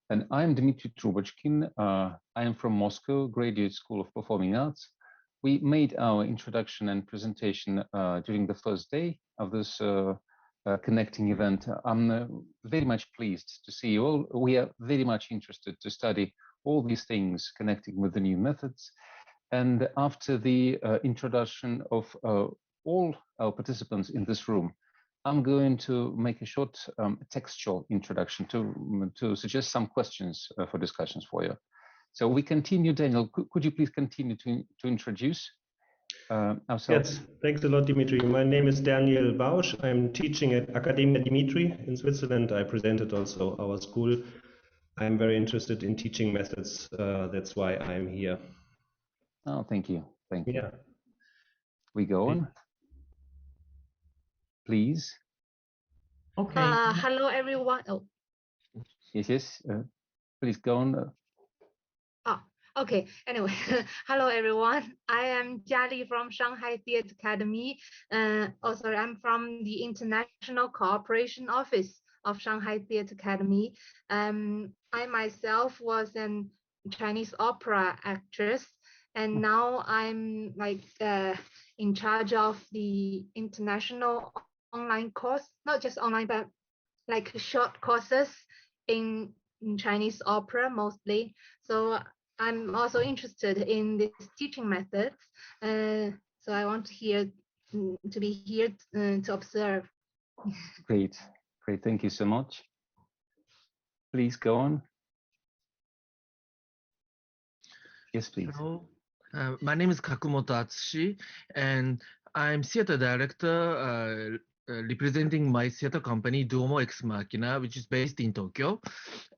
And I'm Dmitry TRUBOTCHKIN. I am from Moscow Graduate School of Performing Arts. We made our introduction and presentation during the first day of this connecting event. I'm very much pleased to see you all. We are very much interested to study all these things connecting with the new methods. And after the introduction of all our participants in this room, I'm going to make a short textual introduction to suggest some questions for discussions for you. So we continue. Daniel, could you please continue to introduce ourselves? Yes, thanks a lot, Dmitry. My name is Daniel Bausch. I'm teaching at Academia Dmitry in Switzerland. I presented also our school. I'm very interested in teaching methods. That's why I'm here. Oh, thank you. Thank you. Yeah. We go on. Please. Okay. Hello, everyone. Oh. Yes. Please go on. Oh, okay. Anyway, hello, everyone. I am Jiali from Shanghai Theatre Academy. Also, I'm from the International Cooperation Office of Shanghai Theatre Academy. I myself was a Chinese opera actress, and now I'm in charge of the international online course, not just online, but like short courses in Chinese opera mostly. So I'm also interested in this teaching methods. So I want to be here to observe. Great. Thank you so much. Please go on. Yes, please. Hello. My name is Kakumoto Atsushi, and I'm theater director representing my theater company Duomo Ex Machina, which is based in Tokyo.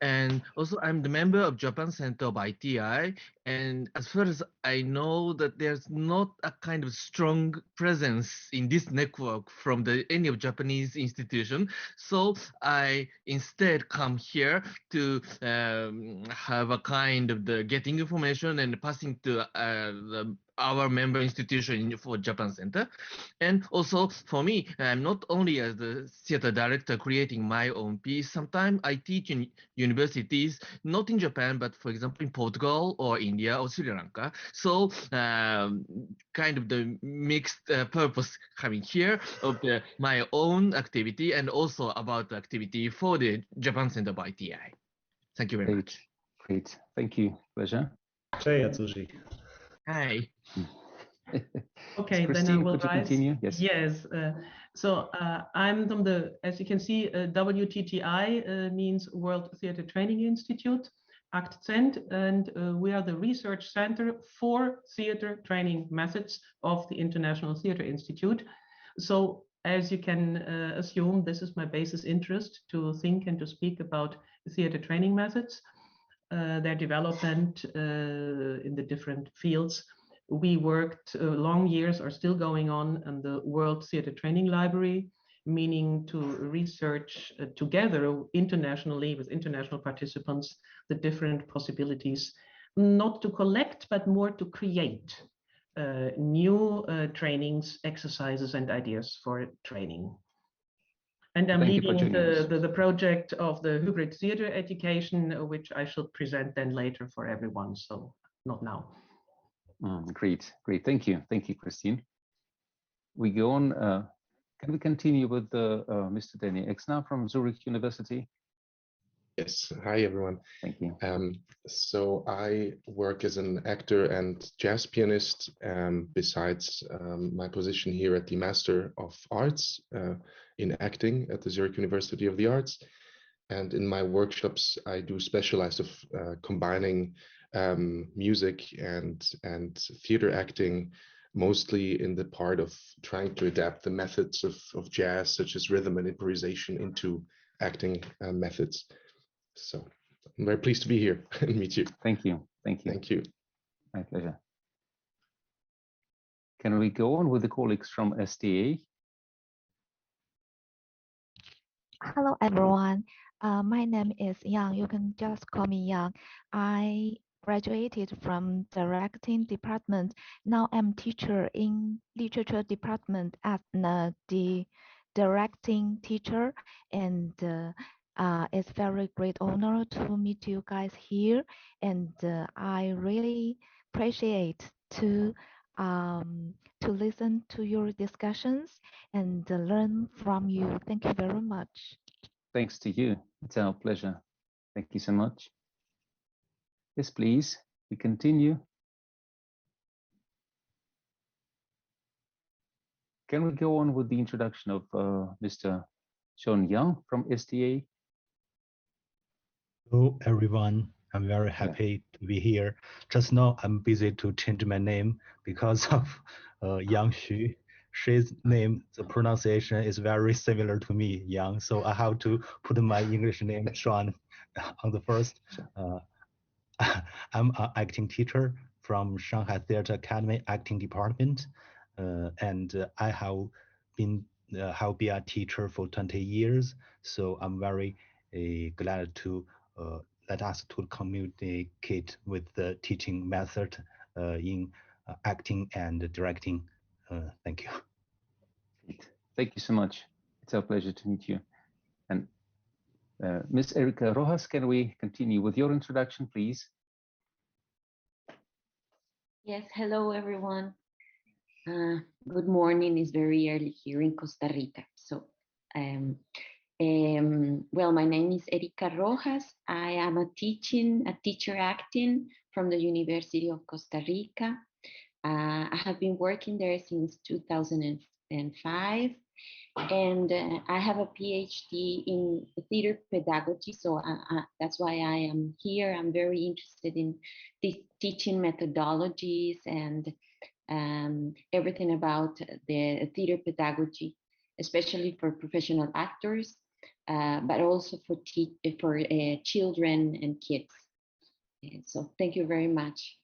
And also I'm the member of Japan Center of ITI. And as far as I know, that there's not a kind of strong presence in this network from any of Japanese institution. So I instead come here to have a kind of getting information and passing to our member institution for Japan Center. And also for me, I'm not only as the theater director creating my own piece. Sometimes I teach in universities, not in Japan, but for example in Portugal or India or Sri Lanka. So kind of the mixed purpose coming here of my own activity and also about the activity for the Japan Center of ITI. Thank you very much. Great. Thank you. Pleasure. Hey, Atsushi. Hi. Okay, then I will continue. Yes. Yes. So I'm from as you can see, WTTI means World Theatre Training Institute, Akzent, and we are the research center for theatre training methods of the International Theatre Institute. So as you can assume, this is my basis interest to think and to speak about theatre training methods, their development in the different fields. We worked long years, are still going on the World Theatre Training Library, meaning to research together internationally with international participants the different possibilities, not to collect, but more to create new trainings, exercises, and ideas for training. And I'm leading the project of the hybrid theater education, which I shall present then later for everyone, so not now. Great. Thank you, Christine. We go on. Can we continue with Mr. Danny Exner from Zurich University? Yes. Hi, everyone. Thank you. So I work as an actor and jazz pianist, besides my position here at the Master of Arts in Acting at the Zurich University of the Arts. And in my workshops, I do specialize of combining music and theater acting, mostly in the part of trying to adapt the methods of jazz, such as rhythm and improvisation, into acting methods. So I'm very pleased to be here and meet you. Thank you. Thank you. My pleasure. Can we go on with the colleagues from STA? Hello, everyone. My name is Yang. You can just call me Yang. I graduated from directing department. Now I'm teacher in literature department as the directing teacher, and It's very great honor to meet you guys here, and I really appreciate to listen to your discussions and learn from you. Thank you very much. Thanks to you. It's our pleasure. Thank you so much. Yes, please. We continue. Can we go on with the introduction of Mr. Sean Young from STA? Hello, everyone. I'm very happy to be here. Just now, I'm busy to change my name because of Yang Xu. She's name, the pronunciation is very similar to me, Yang. So I have to put my English name, Sean, on the first. I'm an acting teacher from Shanghai Theatre Academy Acting Department, and I have been a teacher for 20 years. So I'm very glad to let us to communicate with the teaching method in acting and directing. Thank you. Thank you so much. It's our pleasure to meet you. And Ms. Erica Rojas, can we continue with your introduction, please? Yes, hello everyone. Good morning. It's very early here in Costa Rica. So, well, my name is Erica Rojas. I am a teacher acting from the University of Costa Rica. I have been working there since 2005, and I have a PhD in theater pedagogy. So that's why I am here. I'm very interested in teaching methodologies and everything about the theater pedagogy, especially for professional actors, but also for children and kids. And so thank you very much.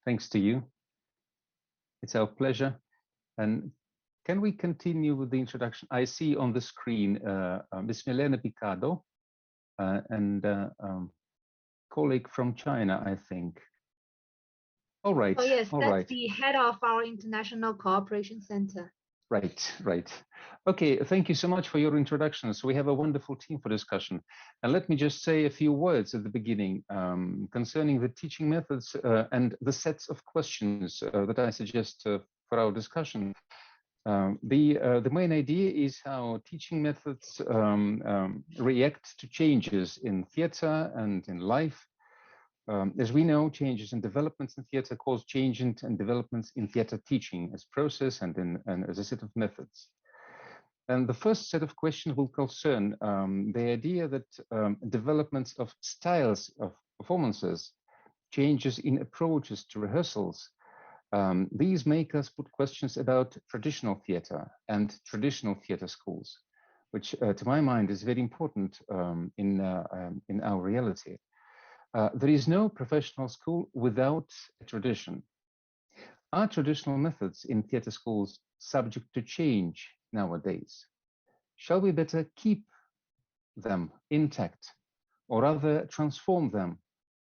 Thanks to you. It's our pleasure. And can we continue with the introduction? I see on the screen Ms. Milena Picado and colleague from China, I think. All right. Oh, yes, all that's right. the head of our International Cooperation Center. Right, right. Okay, thank you so much for your introductions. We have a wonderful team for discussion. And let me just say a few words at the beginning concerning the teaching methods and the sets of questions that I suggest for our discussion. The main idea is how teaching methods react to changes in theater and in life. As we know, changes and developments in theater cause changes and developments in theater teaching as process and as a set of methods. And the first set of questions will concern the idea that developments of styles of performances, changes in approaches to rehearsals, these make us put questions about traditional theater and traditional theater schools, which to my mind is very important in our reality. There is no professional school without a tradition. Are traditional methods in theater schools subject to change nowadays? Shall we better keep them intact or rather transform them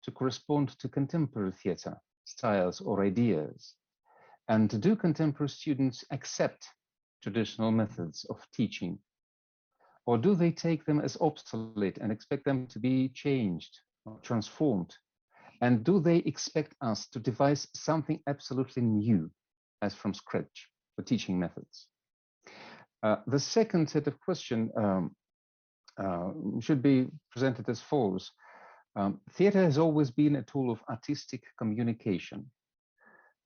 to correspond to contemporary theater styles or ideas? And do contemporary students accept traditional methods of teaching? Or do they take them as obsolete and expect them to be changed or transformed? And do they expect us to devise something absolutely new as from scratch for teaching methods? The second set of questions should be presented as follows. Theater has always been a tool of artistic communication.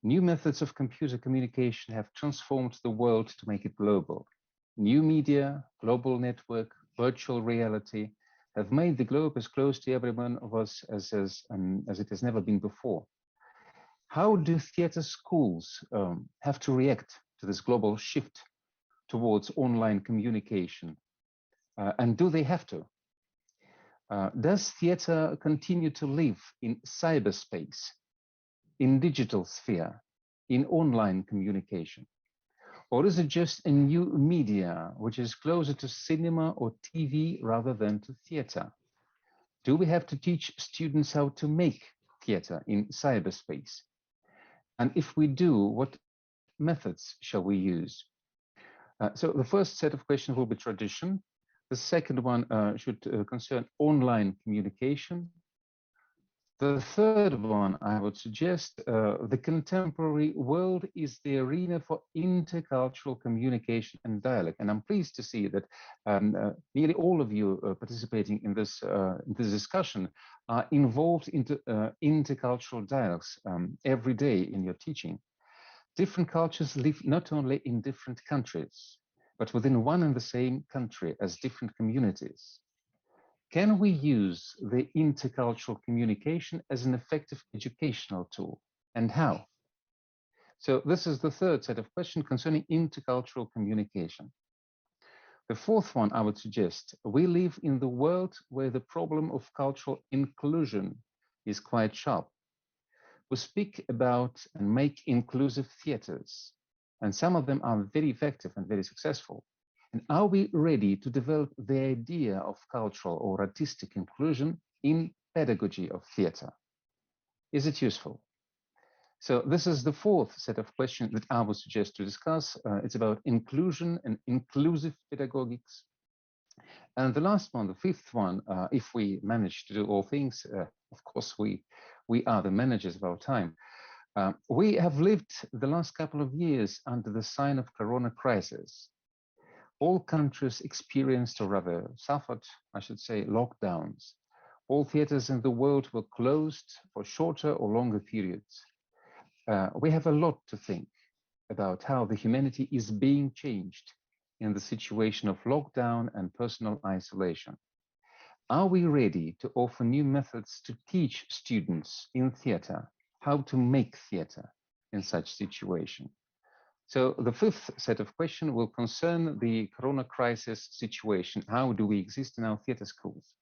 New methods of computer communication have transformed the world to make it global. New media, global network, virtual reality have made the globe as close to every one of us as it has never been before. How do theater schools have to react to this global shift towards online communication? And do they have to? Does theater continue to live in cyberspace, in digital sphere, in online communication? Or is it just a new media which is closer to cinema or TV rather than to theater? Do we have to teach students how to make theater in cyberspace? And if we do, what methods shall we use? So the first set of questions will be tradition. The second one should concern online communication. The third one, I would suggest, the contemporary world is the arena for intercultural communication and dialogue. And I'm pleased to see that nearly all of you participating in this discussion are involved into intercultural dialogues every day in your teaching. Different cultures live not only in different countries, but within one and the same country as different communities. Can we use the intercultural communication as an effective educational tool, and how? So this is the third set of questions concerning intercultural communication. The fourth one I would suggest, we live in the world where the problem of cultural inclusion is quite sharp. We speak about and make inclusive theaters, and some of them are very effective and very successful. And are we ready to develop the idea of cultural or artistic inclusion in pedagogy of theater? Is it useful? So this is the fourth set of questions that I would suggest to discuss. It's about inclusion and inclusive pedagogics. And the last one, the fifth one, if we manage to do all things, of course, we are the managers of our time. We have lived the last couple of years under the sign of Corona crisis. All countries experienced, or rather suffered, I should say, lockdowns. All theaters in the world were closed for shorter or longer periods. We have a lot to think about how the humanity is being changed in the situation of lockdown and personal isolation. Are we ready to offer new methods to teach students in theater how to make theater in such situation? So the fifth set of questions will concern the Corona crisis situation. How do we exist in our theater schools?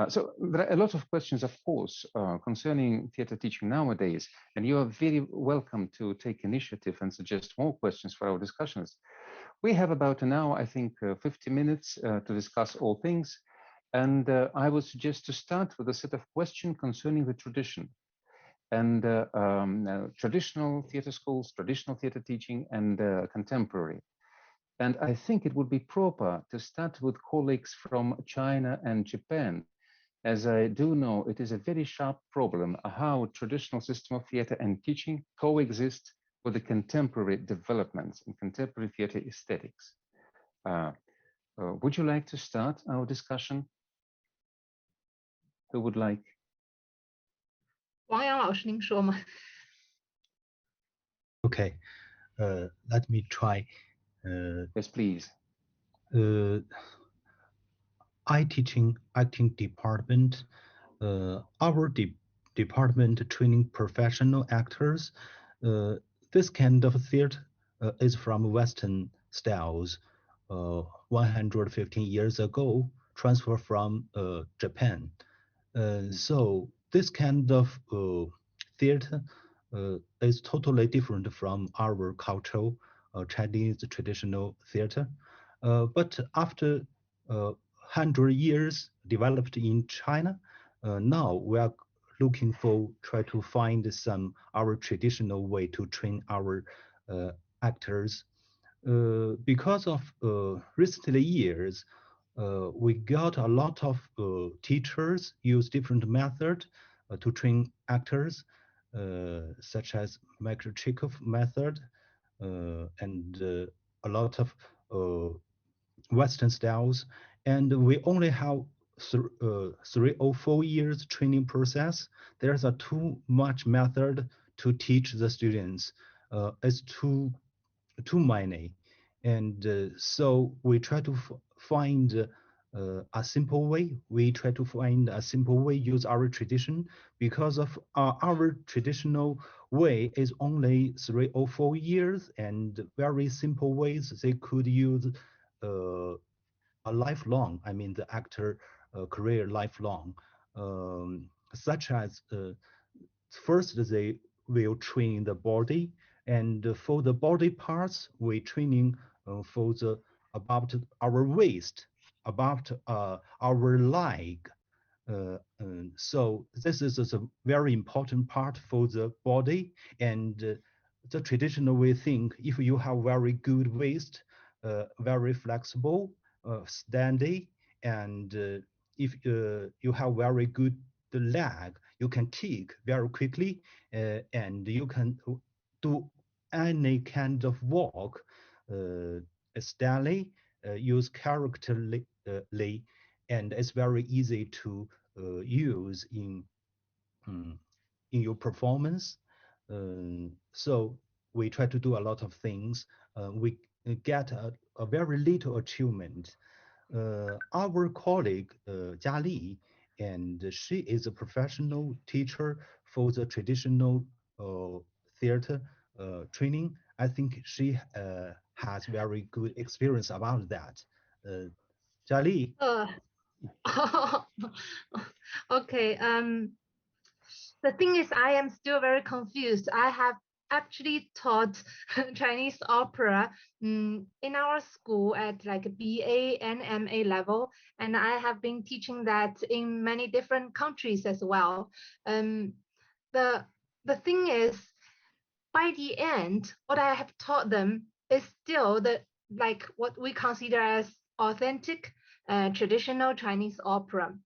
So there are a lot of questions, of course, concerning theater teaching nowadays, and you are very welcome to take initiative and suggest more questions for our discussions. We have about an hour, I think 50 minutes to discuss all things, and I would suggest to start with a set of questions concerning the tradition and traditional theater schools, traditional theater teaching, and contemporary. And I think it would be proper to start with colleagues from China and Japan, as I do know it is a very sharp problem how traditional system of theater and teaching coexist with the contemporary developments in contemporary theater aesthetics. Would you like to start our discussion? Who would like? 王阳老师，您说吗？ Okay, let me try. Yes, please. I teaching acting department. Our department training professional actors. This kind of theater is from Western styles. 115 years ago, transferred from Japan. So this kind of theater is totally different from our cultural Chinese traditional theater. But after 100 years developed in China, now we are looking for try to find some our traditional way to train our actors. Because of recent years, we got a lot of teachers use different methods to train actors, such as Chekhov method and a lot of Western styles. And we only have 3 or 4 years training process. There's a too much method to teach the students. It's too many. And so we try to find a simple way. We try to find a simple way, use our tradition, because of our traditional way is only 3 or 4 years, and very simple ways they could use a lifelong, I mean the actor career lifelong, such as first they will train the body, and for the body parts we training for the about our waist, about our leg. So this is a very important part for the body, and the traditional way think if you have very good waist, very flexible, steady, and if you have very good leg, you can kick very quickly, and you can do any kind of walk steadily, use characterly, and it's very easy to use in your performance. So we try to do a lot of things. We get a very little achievement. Our colleague Jia Li, and she is a professional teacher for the traditional theater training. I think she has very good experience about that. Jia Li. Okay. The thing is, I am still very confused. I have actually taught Chinese opera in our school at like BA and MA level, and I have been teaching that in many different countries as well. The thing is, by the end, what I have taught them is still the like what we consider as authentic traditional Chinese opera.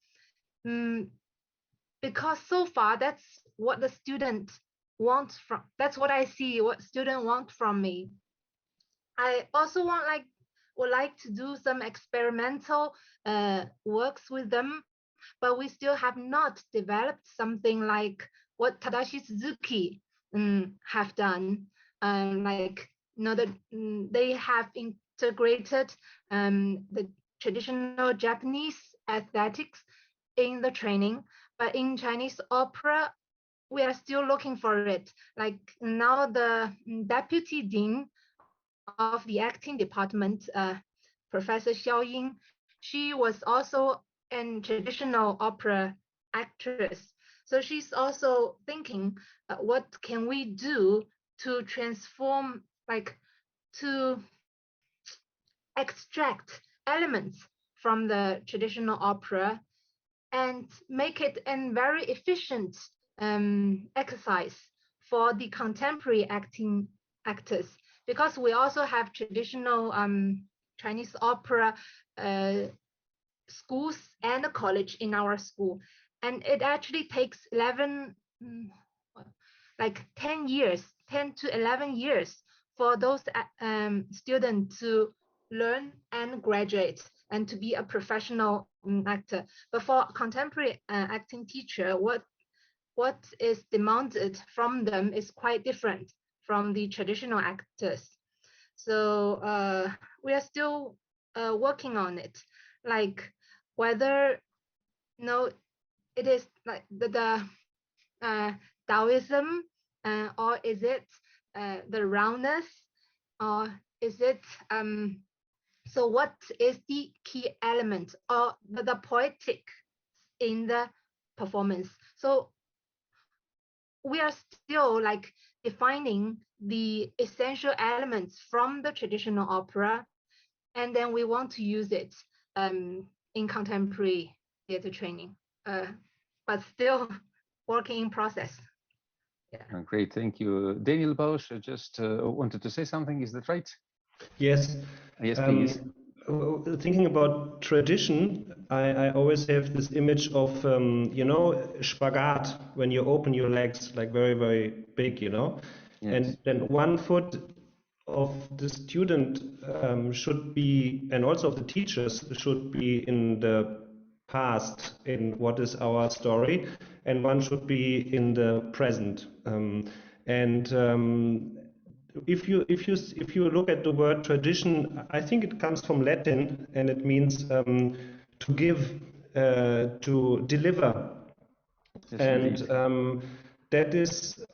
Because so far that's what the student wants from, that's what I see what student want from me. I also would like to do some experimental works with them, but we still have not developed something like what Tadashi Suzuki have done. Like, you know, that they have integrated the traditional Japanese aesthetics in the training, but in Chinese opera, we are still looking for it. Like now, the deputy dean of the acting department, Professor Xiao Ying, she was also an traditional opera actress. So she's also thinking, what can we do to transform, like to extract elements from the traditional opera and make it a very efficient exercise for the contemporary actors, because we also have traditional Chinese opera schools and a college in our school, and it actually takes 10 years, 10 to 11 years for those students to learn and graduate and to be a professional actor. But for contemporary acting teacher, what is demanded from them is quite different from the traditional actors. So we are still working on it, like whether it is like the Taoism, or is it the roundness, or is it so what is the key element or the poetic in the performance? So we are still like defining the essential elements from the traditional opera, and then we want to use it in contemporary theater training, but still working in process. Yeah. Great, thank you. Daniel Bausch just wanted to say something, is that right? Yes. Yes, please. Thinking about tradition, I always have this image of, spagat, when you open your legs like very, very big, Yes. and then one foot of the student should be, and also of the teachers, should be in the past, in what is our story, and one should be in the present. If you look at the word tradition, I think it comes from Latin, and it means to give, to deliver. Yes, and that is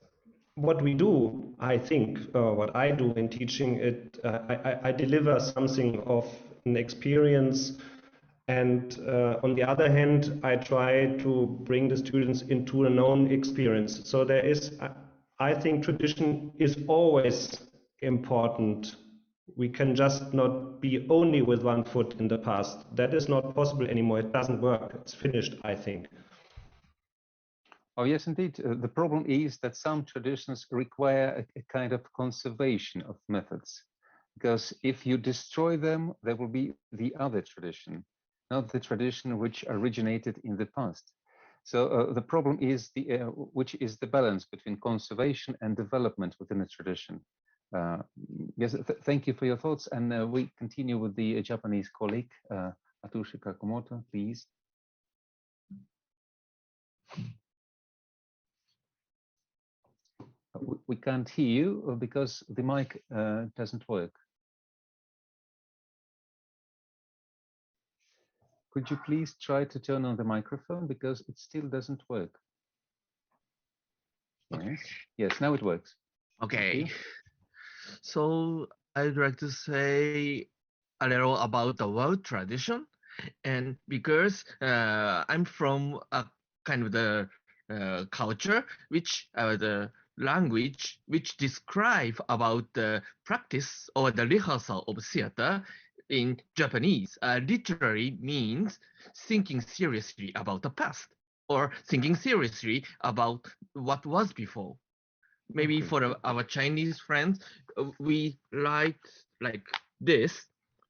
what we do. I think what I do in teaching it, I deliver something of an experience, and on the other hand, I try to bring the students into a known experience. So there is, I think tradition is always important. We can just not be only with one foot in the past. That is not possible anymore. It doesn't work. It's finished, I think. Oh, yes, indeed. The problem is that some traditions require a kind of conservation of methods. because if you destroy them, there will be the other tradition, not the tradition which originated in the past. So the problem is which is the balance between conservation and development within a tradition. Yes, thank you for your thoughts, and we continue with the Japanese colleague, Atushi Kakumoto, please. We can't hear you because the mic doesn't work. Could you please try to turn on the microphone because it still doesn't work? Okay. Yes, now it works. Okay. So I'd like to say a little about the world tradition, and because I'm from a kind of the culture which the language which describe about the practice or the rehearsal of theater in Japanese literally means thinking seriously about the past or thinking seriously about what was before. Maybe for our Chinese friends, we like this.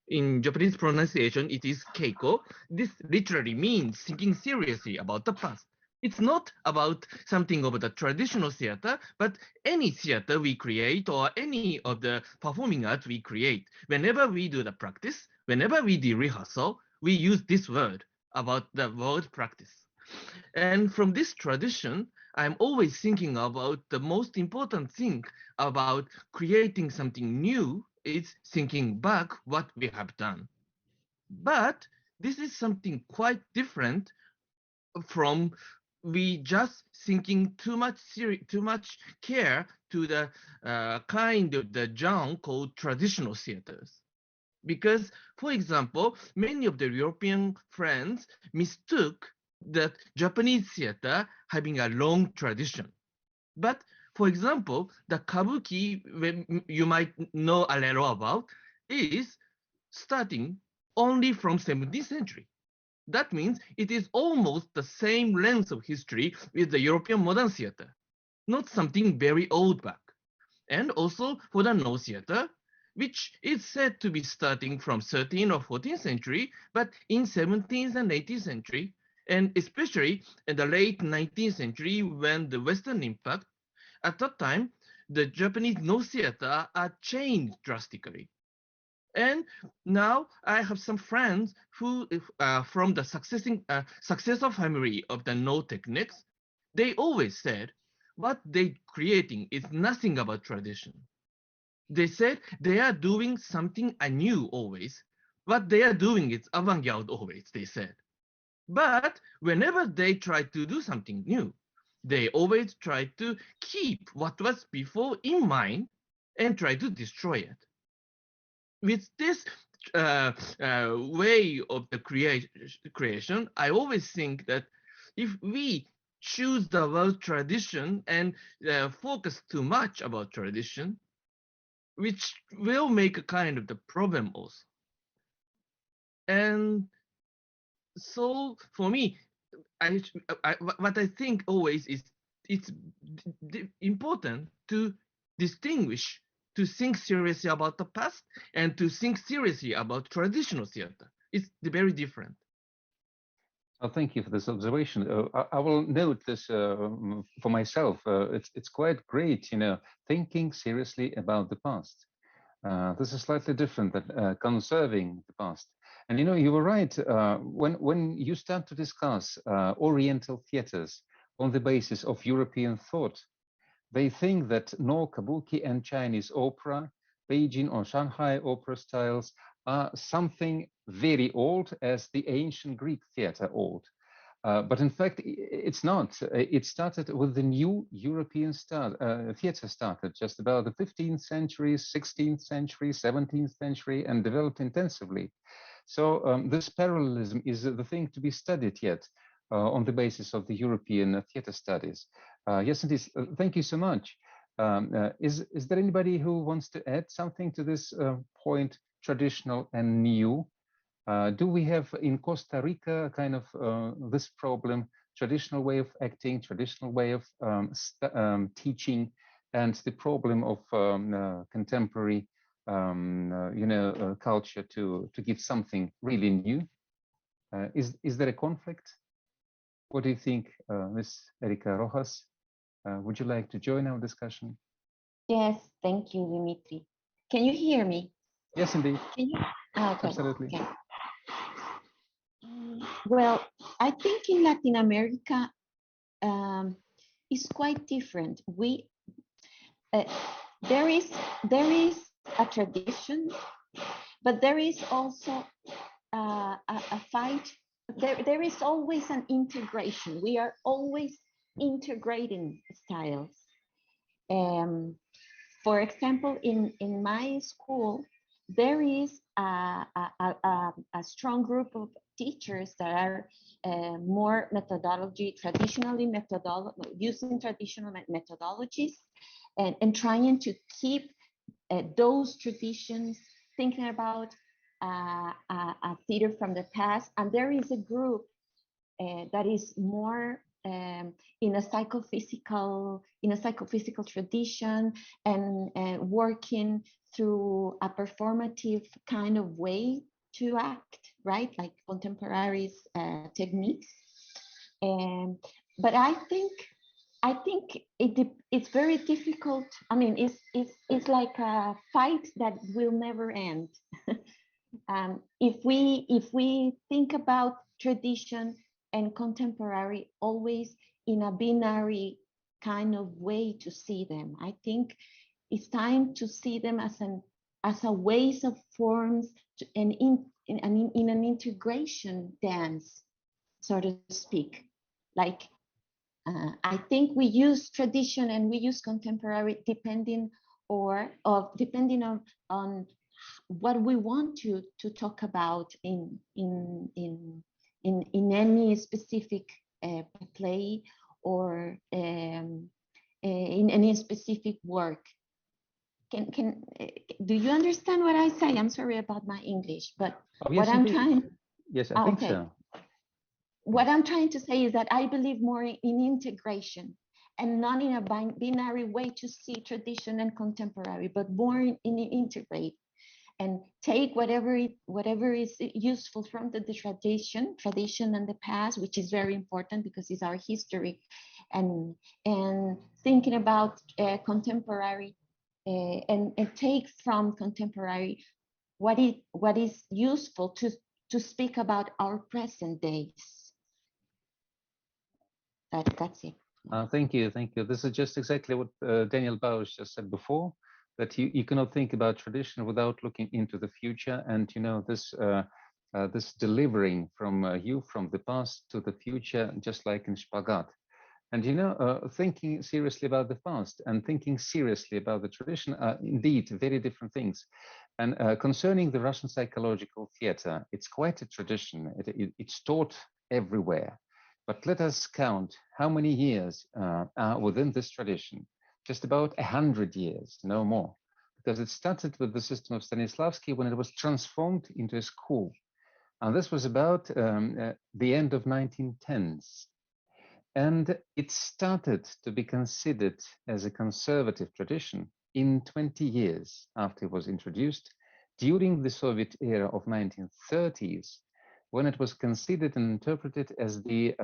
In Japanese pronunciation, it is keiko. This literally means thinking seriously about the past. It's not about something of the traditional theater, but any theater we create or any of the performing arts we create. Whenever we do the practice, whenever we do rehearsal, we use this word about the word practice. And from this tradition, I'm always thinking about the most important thing about creating something new is thinking back what we have done. But this is something quite different from we just thinking too much care to the kind of the genre called traditional theaters. Because, for example, many of the European friends mistook that Japanese theater having a long tradition. But for example, the kabuki you might know a little about is starting only from 17th century. That means it is almost the same length of history with the European modern theater, not something very old back. And also for the no theater, which is said to be starting from 13th or 14th century, but in 17th and 18th century, and especially in the late 19th century when the Western impact, at that time, the Japanese no theater are changed drastically. And now I have some friends who, from the successor family of the no techniques, they always said what they creating is nothing about tradition. They said they are doing something anew always. What they are doing is avant-garde always, they said. But whenever they try to do something new, they always try to keep what was before in mind and try to destroy it. With this way of the creation, I always think that if we choose the word tradition and focus too much about tradition, which will make a kind of the problem also. And so for me, what I think always is it's important to distinguish, to think seriously about the past and to think seriously about traditional theater. It's very different. Oh, thank you for this observation. I will note this for myself. It's quite great, thinking seriously about the past. This is slightly different than conserving the past. And you were right. When you start to discuss Oriental theaters on the basis of European thought, they think that no kabuki and Chinese opera, Beijing or Shanghai opera styles are something very old as the ancient Greek theater old. But in fact, it's not. It started with the new European theater started just about the 15th century, 16th century, 17th century, and developed intensively. So this parallelism is the thing to be studied yet on the basis of the European theater studies. Yes, indeed. Thank you so much. Is there anybody who wants to add something to this point, traditional and new? Do we have in Costa Rica kind of this problem, traditional way of acting, traditional way of teaching, and the problem of contemporary culture to give something really new? Is there a conflict? What do you think, Ms. Erika Rojas? Would you like to join our discussion? Yes, thank you, Dmitry. Can you hear me? Yes, indeed. Can you? Okay. Absolutely. Okay. Well, I think in Latin America is quite different. There is a tradition, but there is also a fight. There is always an integration. We are always integrating styles. For example, in my school, there is a strong group of teachers that are more using traditional methodologies and trying to keep those traditions, thinking about a theater from the past. And there is a group that is more in a psychophysical tradition and working through a performative kind of way to act, right? Like contemporary techniques. But I think it's very difficult. I mean, it's like a fight that will never end. If we think about tradition and contemporary always in a binary kind of way to see them, I think it's time to see them as a ways of forms and in an integration dance, so to speak. Like I think we use tradition and we use contemporary depending on what we want to talk about in any specific play or in any specific work. Do you understand what I say? I'm sorry about my English, but yes, what I'm trying. Yes, I think okay. so. What I'm trying to say is that I believe more in integration and not in a binary way to see tradition and contemporary, but more in integrate and take whatever is useful from the tradition and the past, which is very important because it's our history, and thinking about contemporary and take from contemporary what is useful to speak about our present days. That's it. Thank you. This is just exactly what Daniel Bausch just said before, that you cannot think about tradition without looking into the future. And this delivering from from the past to the future, just like in Spagat. And thinking seriously about the past and thinking seriously about the tradition are indeed very different things. And concerning the Russian psychological theater, it's quite a tradition. It's taught everywhere. But let us count how many years are within this tradition. Just about 100 years, no more. Because it started with the system of Stanislavski when it was transformed into a school. And this was about the end of 1910s. And it started to be considered as a conservative tradition in 20 years after it was introduced during the Soviet era of 1930s, when it was considered and interpreted as the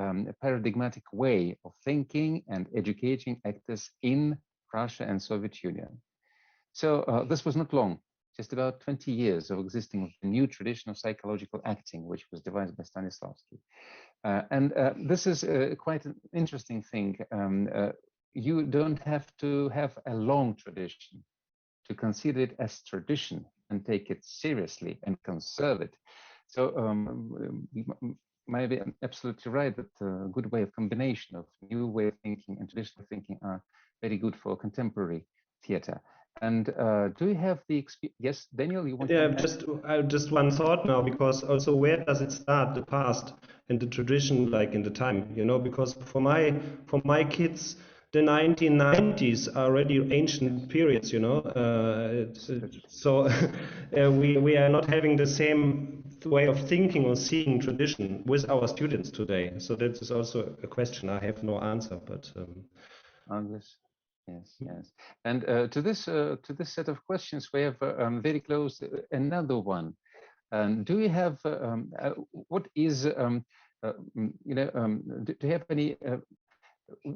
paradigmatic way of thinking and educating actors in Russia and Soviet Union. So this was not long, just about 20 years of existing of the new tradition of psychological acting, which was devised by Stanislavski. This is quite an interesting thing. You don't have to have a long tradition to consider it as tradition and take it seriously and conserve it. So maybe I'm absolutely right that a good way of combination of new way of thinking and traditional thinking are very good for contemporary theater. And do you have the experience? Yes, Daniel, you want to? Yeah, just one thought now, because also where does it start, the past and the tradition, like in the time, because for my kids, the 1990s are already ancient periods, so we are not having the same way of thinking or seeing tradition with our students today. So that is also a question. I have no answer, but Yes. Yes, yes. And to this set of questions, we have very close another one. Do you have what is do you have any?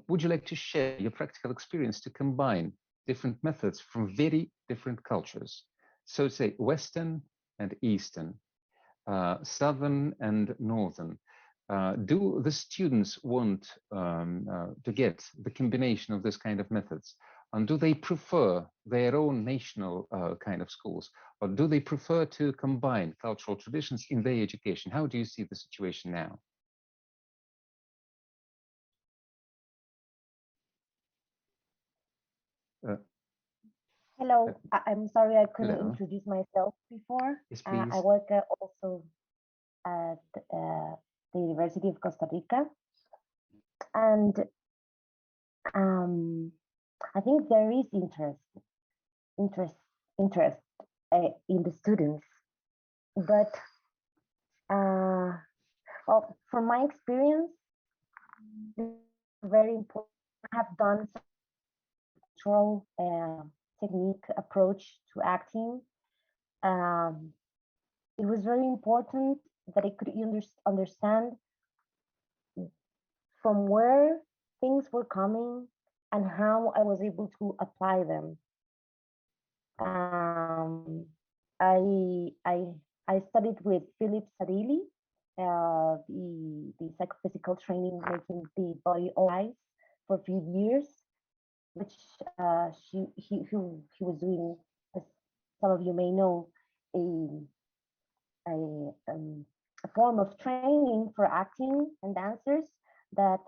Would you like to share your practical experience to combine different methods from very different cultures? So say Western and Eastern, Southern and Northern. Do the students want to get the combination of this kind of methods? And do they prefer their own national kind of schools? Or do they prefer to combine cultural traditions in their education? How do you see the situation now? Hello, I'm sorry I couldn't Hello. introduce myself before. Yes, please. I work also at the University of Costa Rica, and I think there is interest in the students, but well, from my experience, it's very important. I have done some cultural technique approach to acting. It was very important that I could understand from where things were coming and how I was able to apply them. I studied with Philip Sadili, the psychophysical training, making the body alive for a few years, which he was doing, as some of you may know, a form of training for acting and dancers that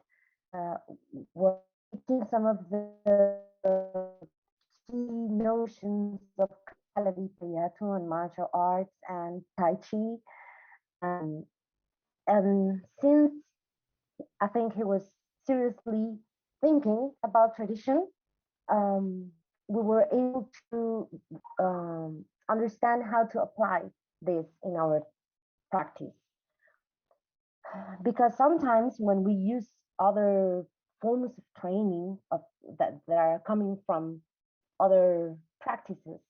were taking some of the key notions of Kalavita and martial arts and Tai Chi. And since I think he was seriously thinking about tradition, we were able to understand how to apply this in our practice. Because sometimes when we use other forms of training that are coming from other practices,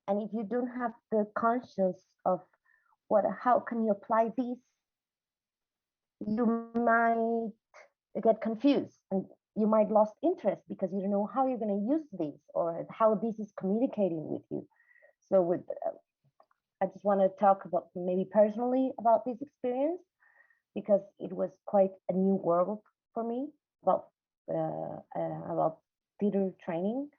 and if you don't have the conscience of how can you apply these, you might get confused and you might lost interest because you don't know how you're going to use these or how this is communicating with you. So I just want to talk about maybe personally about this experience, because it was quite a new world for me about theater training.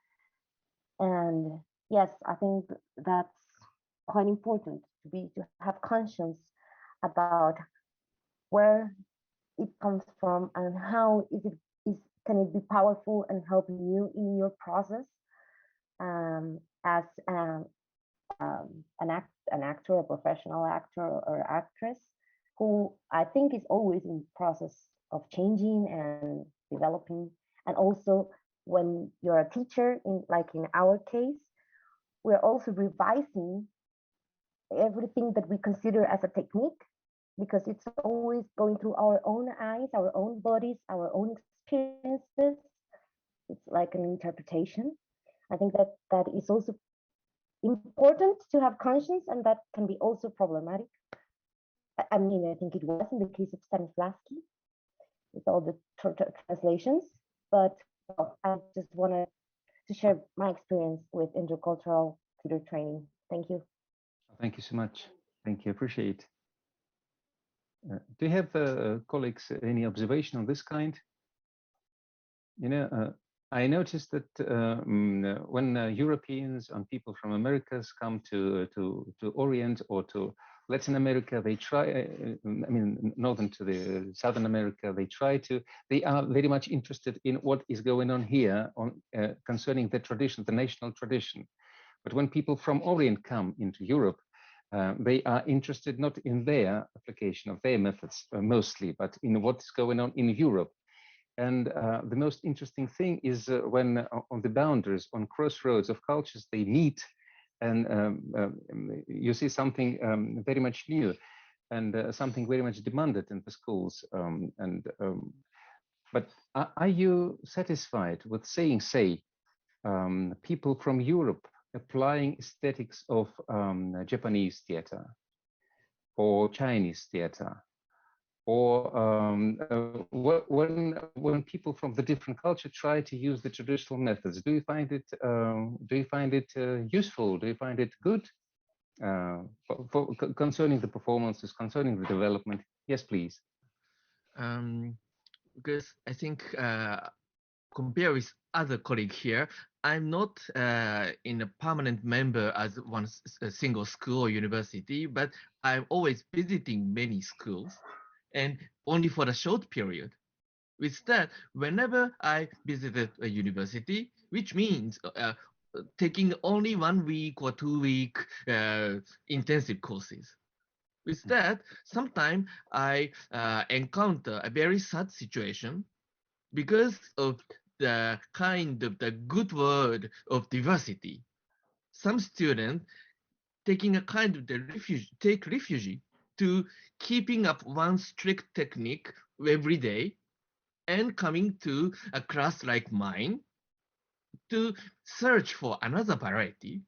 And yes, I think that's quite important to have conscience about where it comes from and how can it be powerful and helping you in your process as an actor, a professional actor or actress, who I think is always in process of changing and developing. And also when you're a teacher, like in our case, we're also revising everything that we consider as a technique, because it's always going through our own eyes, our own bodies, our own experiences. It's like an interpretation. I think that is also important to have conscience, and that can be also problematic. I mean, I think it was in the case of Stanislavski with all the translations, but well, I just wanted to share my experience with intercultural theater training. Thank you. Thank you so much. Thank you. Appreciate. Do you have colleagues any observation on this kind? You know, I noticed that when Europeans and people from Americas come to Orient or to Latin America, they try, I mean, northern to the Southern America, they are very much interested in what is going on here concerning the tradition, the national tradition. But when people from Orient come into Europe, they are interested not in their application of their methods mostly, but in what's going on in Europe. And the most interesting thing is when on the boundaries, on crossroads of cultures, they meet, and you see something very much new and something very much demanded in the schools. But are you satisfied with saying, say, people from Europe applying aesthetics of Japanese theater or Chinese theater, or when people from the different culture try to use the traditional methods. Do you find it useful? Do you find it good? Concerning the performances, concerning the development? Yes, please. Because I think compare with other colleague here, I'm not in a permanent member as a single school or university, but I'm always visiting many schools, and only for a short period. With that, whenever I visited a university, which means taking only 1 week or 2 week intensive courses. With that, sometimes I encounter a very sad situation because of the kind of the good word of diversity. Some students taking a kind of the refuge to keeping up one strict technique every day and coming to a class like mine to search for another variety.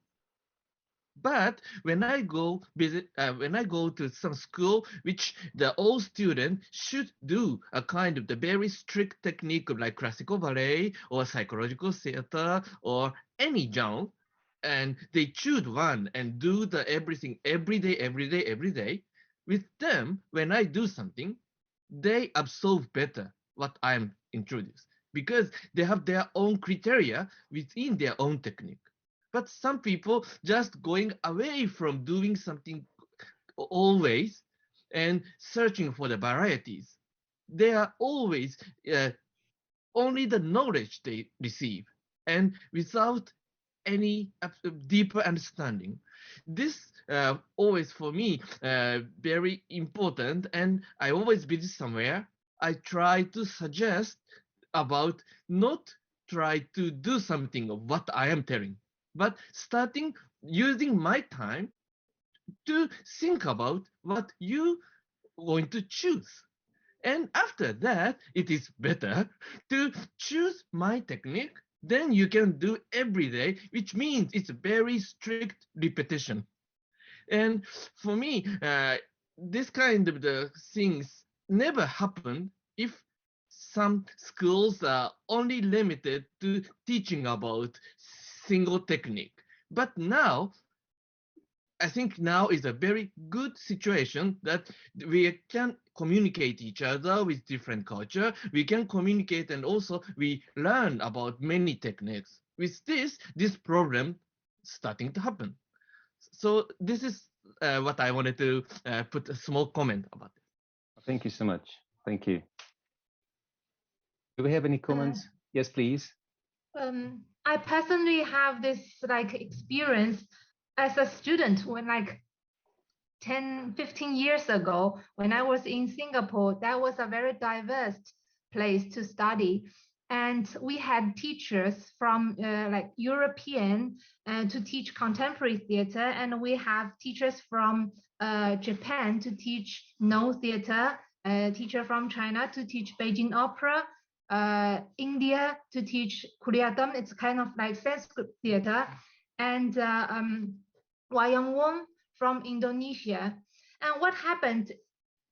But when I go to some school, which all students should do a kind of the very strict technique of like classical ballet or psychological theater or any genre, and they choose one and do the everything every day. With them, when I do something, they absorb better what I'm introduced because they have their own criteria within their own technique. But some people just going away from doing something always and searching for the varieties. They are always only the knowledge they receive and without any deeper understanding. This always for me very important, and I always visit somewhere. I try to suggest about not try to do something of what I am telling, but starting using my time to think about what you going to choose. And after that, it is better to choose my technique. Then you can do every day, which means it's a very strict repetition. And for me, this kind of the things never happen if some schools are only limited to teaching about single technique. But now, I think now is a very good situation that we can communicate each other with different culture. We can communicate and also we learn about many techniques. With this problem starting to happen. So this is what I wanted to put a small comment about it. Thank you so much. Thank you. Do we have any comments? Yes, please. I personally have this like experience as a student when like 10-15 years ago when I was in Singapore. That was a very diverse place to study, and we had teachers from like European to teach contemporary theater, and we have teachers from Japan to teach no theater, teacher from China to teach Beijing opera, India to teach Kuriatam. It's kind of like Sanskrit theater, and Wayang Wong from Indonesia. And what happened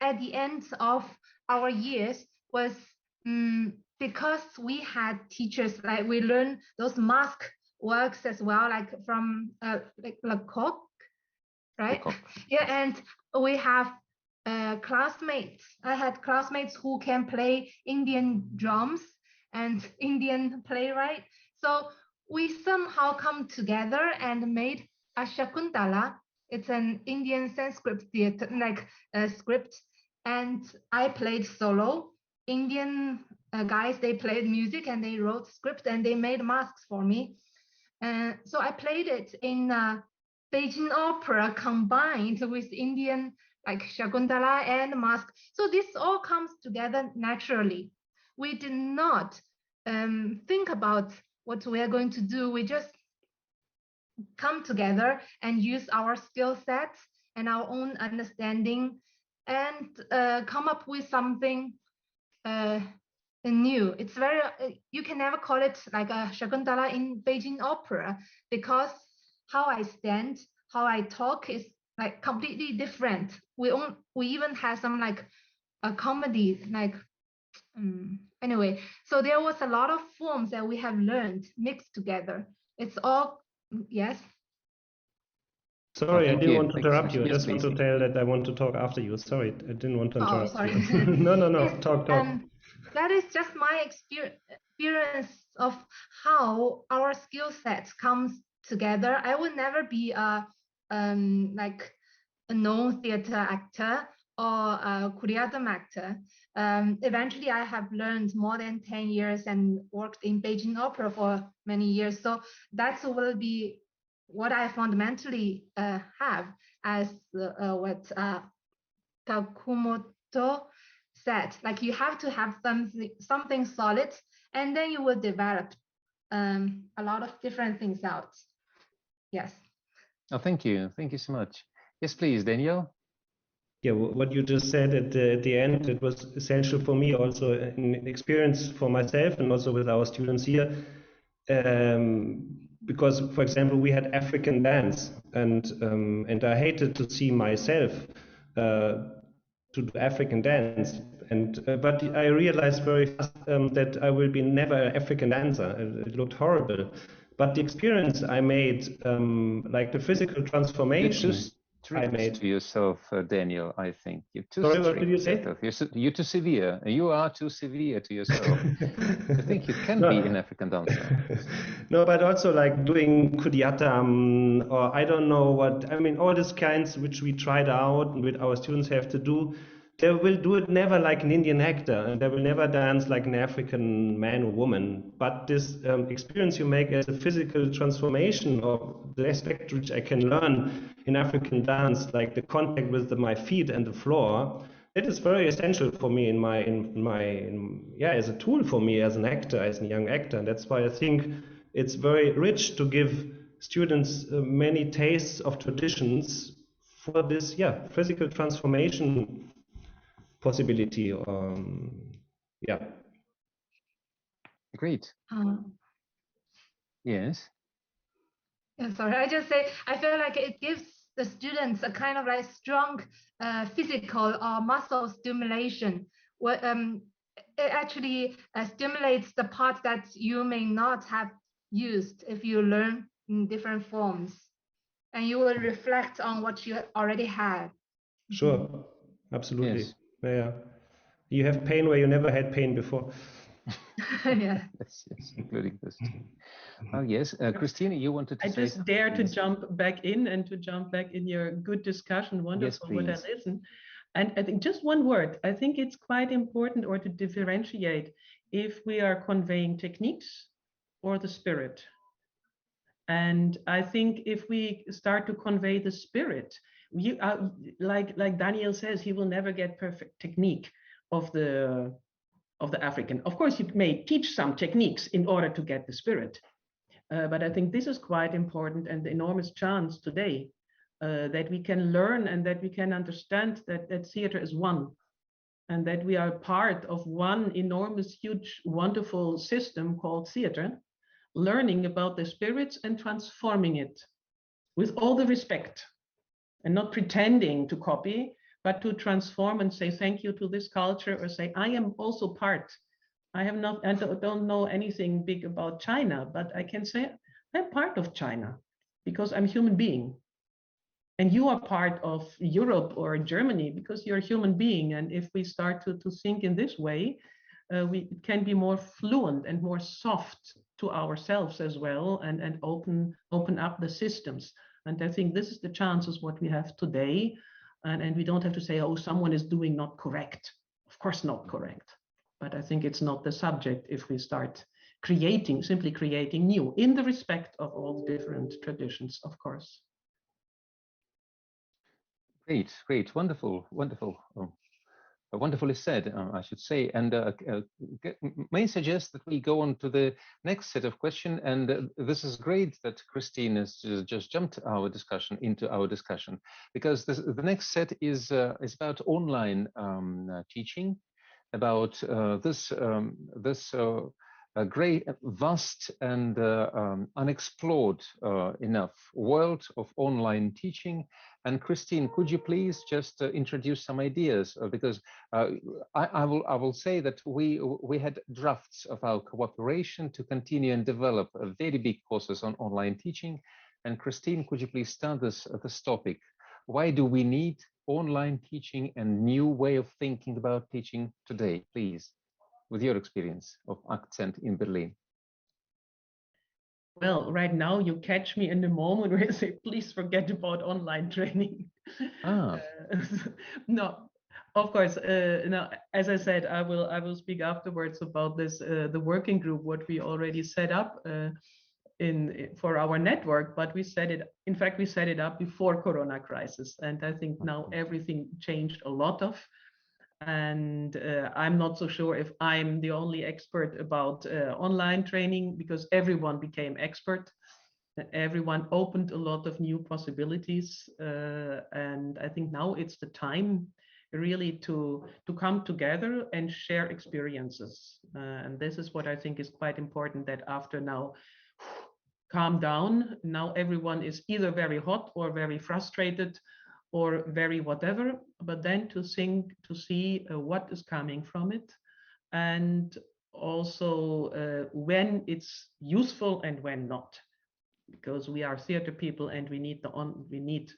at the end of our years was because we had teachers, like we learned those mask works as well, like from like Lecoq, right? Lecoq. Yeah, and we have classmates. I had classmates who can play Indian drums and Indian playwright. So we somehow come together and made a Shakuntala. It's an Indian Sanskrit theater, like a script. And I played solo. Indian guys, they played music and they wrote script and they made masks for me. So I played it in Beijing opera combined with Indian like Shakuntala and mask. So this all comes together naturally. We did not think about what we are going to do. We just come together and use our skill sets and our own understanding and come up with something new. It's very, you can never call it like a Shakuntala in Beijing opera, because how I stand, how I talk is like completely different. We even have some like a comedy, like anyway. So there was a lot of forms that we have learned mixed together. It's all, yes. Sorry, I didn't want to Thank you so interrupt much. you. I Yes, just want to please. tell that I want to talk after you. Sorry, I didn't want to Oh, interrupt sorry. you. No, no, no. Yes, Talk. that is just my experience of how our skill sets comes together. I would never be a like a known theater actor or a Koreatum actor. Eventually, I have learned more than 10 years and worked in Beijing Opera for many years. So that will be what I fundamentally have, as what Kakumoto said. Like you have to have something solid, and then you will develop a lot of different things out. Yes. Oh, thank you so much. Yes, please, Daniel. Yeah, what you just said at the end, it was essential for me also, an experience for myself and also with our students here. Because, for example, we had African dance, and I hated to see myself to do African dance, and but I realized very fast that I will be never an African dancer. It looked horrible, but the experience I made, like the physical transformations I made. To yourself, Daniel. I think you're too Sorry, strict. what did you say? You're too severe. You are too severe to yourself. I think you can be an African dancer. No, but also like doing kudiatam, or I don't know what, I mean, all these kinds which we tried out and which our students have to do. They will do it never like an Indian actor, and they will never dance like an African man or woman. But this experience you make as a physical transformation, or the aspect which I can learn in African dance, like the contact with my feet and the floor, it is very essential for me as a tool for me as an actor, as a young actor. And that's why I think it's very rich to give students many tastes of traditions for this, physical transformation possibility. Great. Yes. Yeah, sorry, I just say I feel like it gives the students a kind of like strong physical or muscle stimulation. What it actually stimulates the part that you may not have used if you learn in different forms, and you will reflect on what you already had. Sure, absolutely. Yes. Yeah. You have pain where you never had pain before. Yeah. Yes, including this too. Oh yes, Christina, you wanted to say. I just dare to jump back in and to jump back in your good discussion. Wonderful, what I listen. And I think just one word, I think it's quite important or to differentiate if we are conveying techniques or the spirit. And I think if we start to convey the spirit, you like Daniel says, he will never get perfect technique of the African. Of course, you may teach some techniques in order to get the spirit. But I think this is quite important, and the enormous chance today that we can learn and that we can understand that theater is one, and that we are part of one enormous, huge, wonderful system called theater, learning about the spirits and transforming it with all the respect and not pretending to copy, but to transform and say thank you to this culture, or say, I am also part. I have not, and don't know anything big about China, but I can say I'm part of China because I'm a human being. And you are part of Europe or Germany because you're a human being. And if we start to think in this way, we can be more fluent and more soft to ourselves as well, and open up the systems. And I think this is the chances what we have today. And we don't have to say, oh, someone is doing not correct. Of course not correct. But I think it's not the subject if we start simply creating new, in the respect of all the different traditions, of course. Great, wonderful. Wonderfully said, I should say. And may I suggest that we go on to the next set of questions. And this is great that Christine has just jumped into our discussion, because the next set is about online teaching. about this great, vast, and unexplored enough world of online teaching. And Christine, could you please just introduce some ideas? Because I will say that we had drafts of our cooperation to continue and develop a very big courses on online teaching. And Christine, could you please start this topic? Why do we need online teaching and new way of thinking about teaching today, please, with your experience of Akzent in Berlin? Well, right now you catch me in the moment where I say, please forget about online training. No, of course. No, as I said, I will speak afterwards about this, the working group, what we already set up for our network, but we set it, in fact, we set it up before Corona crisis. And I think now everything changed a lot of, and I'm not so sure if I'm the only expert about online training, because everyone became expert. Everyone opened a lot of new possibilities. And I think now it's the time really to come together and share experiences. And this is what I think is quite important, that after now, calm down, now everyone is either very hot or very frustrated or very whatever, but then to think, to see what is coming from it, and also when it's useful and when not, because we are theater people and we need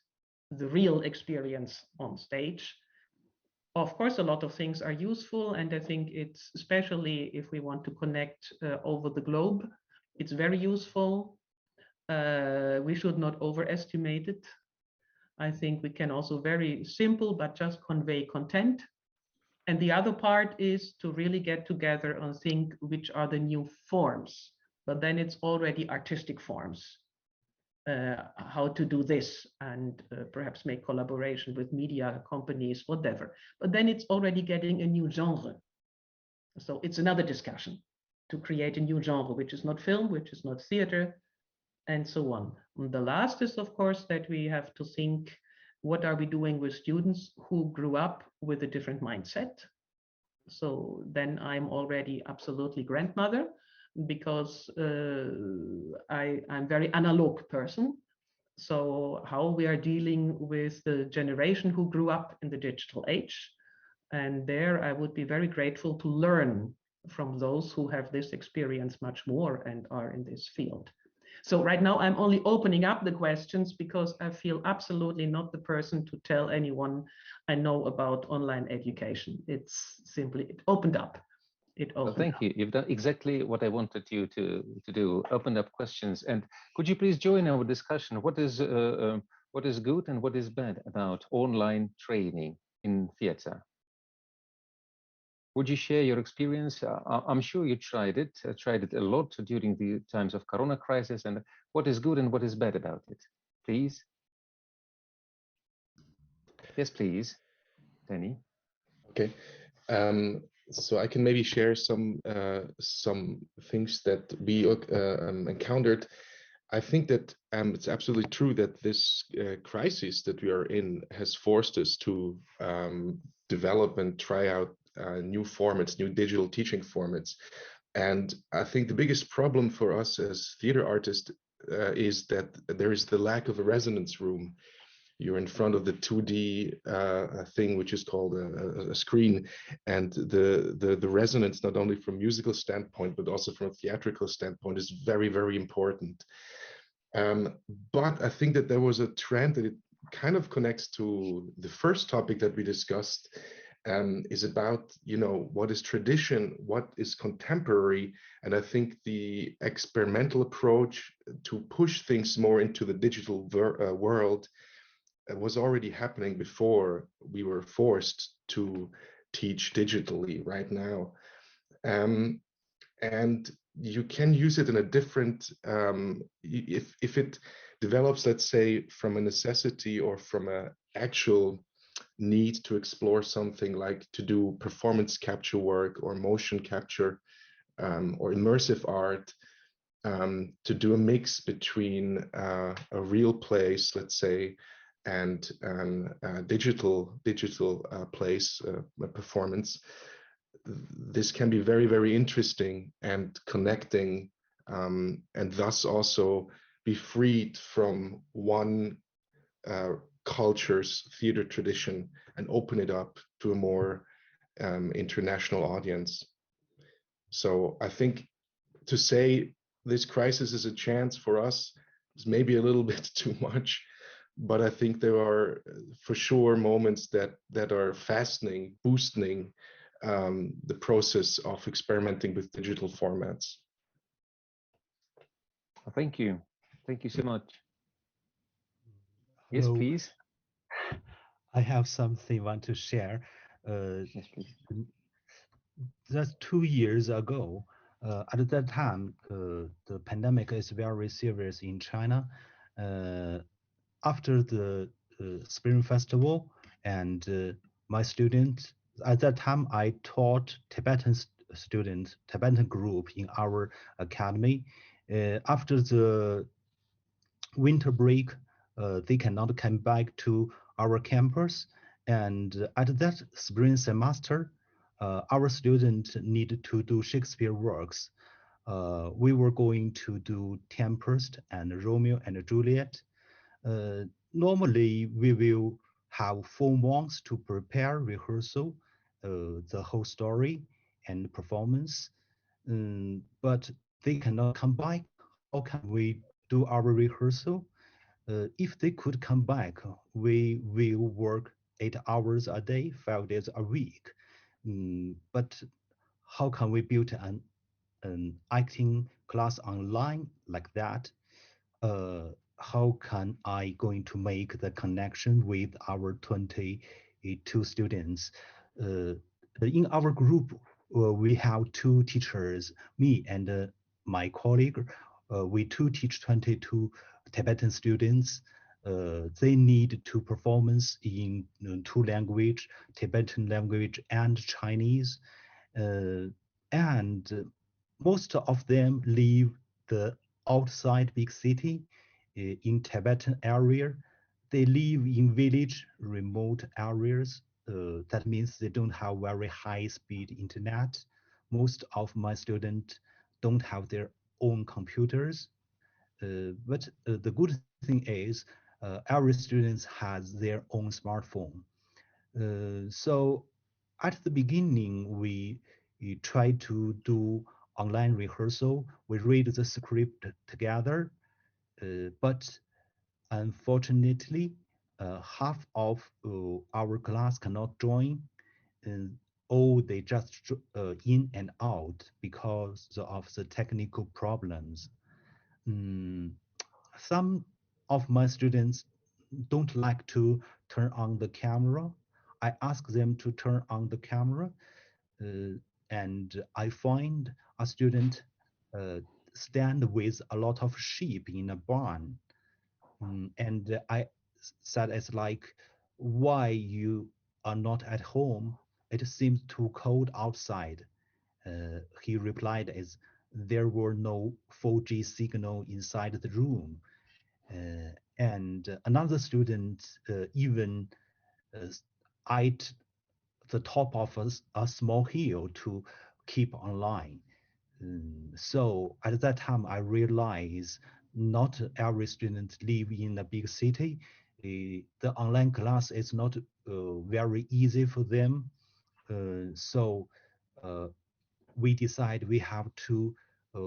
the real experience on stage. Of course, a lot of things are useful, and I think it's, especially if we want to connect over the globe, it's very useful. We should not overestimate it. I think we can also very simple, but just convey content. And the other part is to really get together and think which are the new forms, but then it's already artistic forms, how to do this, and perhaps make collaboration with media companies, whatever. But then it's already getting a new genre. So it's another discussion to create a new genre, which is not film, which is not theater, and so on. And the last is, of course, that we have to think, what are we doing with students who grew up with a different mindset? So then I'm already absolutely grandmother, because I'm very analog person. So how we are dealing with the generation who grew up in the digital age. And there I would be very grateful to learn from those who have this experience much more and are in this field. So right now I'm only opening up the questions, because I feel absolutely not the person to tell anyone I know about online education. It's simply, it opened up. It opened well, thank up. you. You've done exactly what I wanted you to do, open up questions. And could you please join our discussion? What is good and what is bad about online training in theater? Would you share your experience? I'm sure you tried it a lot during the times of Corona crisis. And what is good and what is bad about it? Please. Yes, please, Danny. Okay. So I can maybe share some things that we encountered. I think that it's absolutely true that this crisis that we are in has forced us to develop and try out new formats, new digital teaching formats. And I think the biggest problem for us as theater artists is that there is the lack of a resonance room. You're in front of the 2D thing, which is called a screen, and the resonance, not only from musical standpoint, but also from a theatrical standpoint, is very, very important. But I think that there was a trend that it kind of connects to the first topic that we discussed, is about, what is tradition, what is contemporary. And I think the experimental approach to push things more into the digital world was already happening before we were forced to teach digitally right now. And you can use it in a different, if it develops, let's say, from a necessity or from an actual need to explore something, like to do performance capture work or motion capture or immersive art, to do a mix between a real place, let's say, and digital place, performance. this can be very, very interesting and connecting, and thus also be freed from one culture's theater tradition and open it up to a more international audience. So I think to say this crisis is a chance for us is maybe a little bit too much, but I think there are for sure moments that are fastening, boosting the process of experimenting with digital formats. Thank you. Thank you so much. Yes, Hello. please. I have something I want to share. Yes, please. That's 2 years ago. At that time, the pandemic is very serious in China. After the Spring Festival, and my students, at that time, I taught Tibetan students, Tibetan group in our academy. After the winter break, they cannot come back to our campus. And at that spring semester, our students need to do Shakespeare works. We were going to do Tempest and Romeo and Juliet. Normally, we will have 4 months to prepare rehearsal, the whole story and performance. But they cannot come back. How can we do our rehearsal? If they could come back, we will work 8 hours a day, 5 days a week. But how can we build an acting class online like that? How can I going to make the connection with our 22 students? In our group, we have 2 teachers, me and my colleague. We two teach 22 Tibetan students. They need to performance in 2 language, Tibetan language and Chinese. And most of them live the outside big city in Tibetan area. They live in village, remote areas. That means they don't have very high speed internet. Most of my students don't have their own computers. But the good thing is every student has their own smartphone. So at the beginning, we try to do online rehearsal. We read the script together, but unfortunately, half of our class cannot join, or they just in and out because of the technical problems. Some of my students don't like to turn on the camera. I ask them to turn on the camera, and I find a student stand with a lot of sheep in a barn. And I said, it's like, why you are not at home? It seems too cold outside. He replied as there were no 4G signal inside the room. And another student even at the top of a small hill to keep online. So at that time, I realized not every student live in a big city. The online class is not very easy for them. So we decide we have to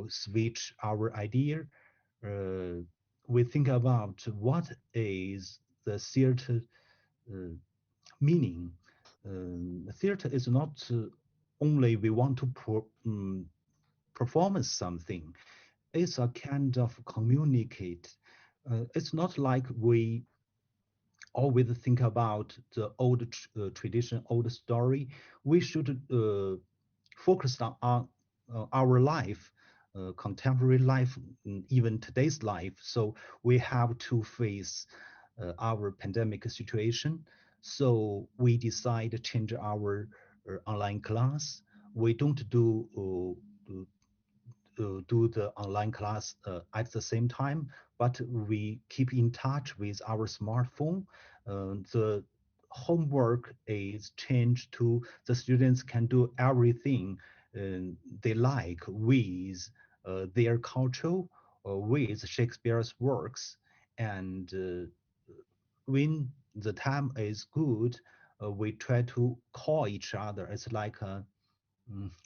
switch our idea. We think about what is the theater meaning. Theater is not only we want to perform something. It's a kind of communicate. It's not like we always think about the old tradition, old story. We should focus on our life, contemporary life, even today's life. So we have to face our pandemic situation. So we decide to change our online class. We don't do the online class at the same time, but we keep in touch with our smartphone. The homework is changed to the students can do everything they like with their culture or with Shakespeare's works. And when the time is good, we try to call each other. It's like a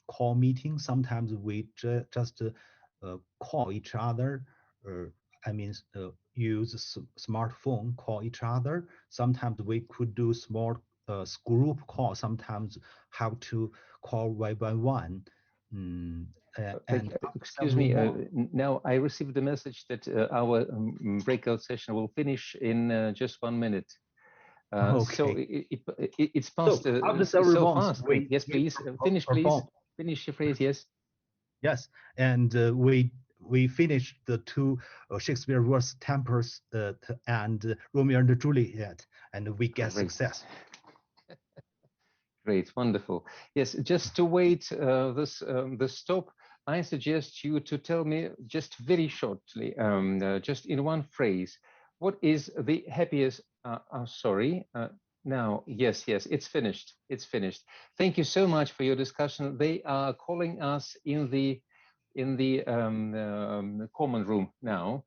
call meeting. Sometimes we just call each other. I mean, use smartphone, call each other. Sometimes we could do small group call. Sometimes have to call one by one. And excuse me, now I received a message that our breakout session will finish in just 1 minute. Okay. So it's past so fast. Yes, please, finish, please. Finish your phrase, yes. Yes, and we finished the two Shakespeare works, Tempest and Romeo and Juliet, and we get success. Great, wonderful. Yes, just to wait the stop, I suggest you to tell me just very shortly, just in one phrase, what is the happiest? Sorry. Now, yes, it's finished. It's finished. Thank you so much for your discussion. They are calling us in the common room now.